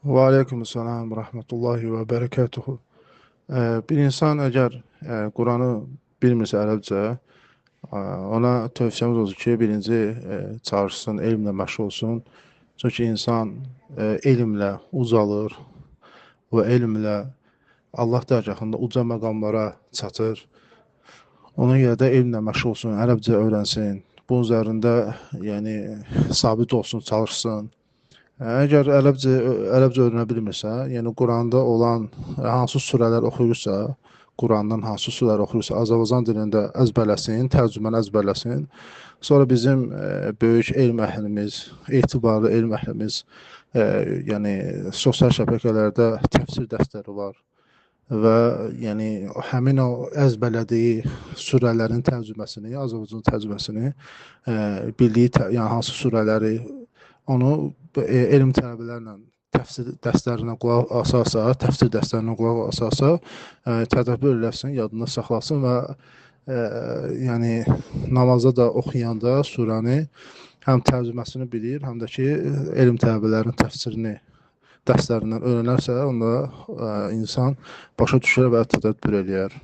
Və aleykümselam rəhmətullahi və bərəkətuhu. Bir insan əgər Quranı bilmirsə ərəbcə, ona tövsiyəmiz olsun ki, birinci çalışsın, elmlə məşğul olsun. Çünki insan elmlə ucalır və elmlə Allah dərgahında uca məqamlara çatır. Ona görə də elmlə məşğul olsun, ərəbcə öyrənsin. Bunun üzərində yəni sabit olsun, çalışsın. Əgər ərəbcə öyrənə bilmirsə, yəni Quranda olan hansı surələr oxuyursa, Qurandan hansı surələr oxuyursa, Azərbaycan dilində əzbərləsin, tərcüməni əzbərləsin. Sonra bizim böyük elm əhlimiz, etibarlı elm əhlimiz, yəni sosial şəbəkələrdə təfsir dərsləri var və yəni həmin o əzbərlədiyi surələrin tərcüməsini, Azərbaycan tərcüməsini, bildiyi yəni hansı surələri onu elm tələbələrlə təfsir dərslərinə qulaq asarsa, təfsir dərslərinə qulaq asarsa, tədəbbür eləsin, yadında saxlasın və yəni namazda da oxuyanda surəni həm tərcüməsini bilir, həm də ki, elm tələbələrinin təfsirini dərslərindən öyrənərsə, onda insan başa düşər və tədəbbür eləyər.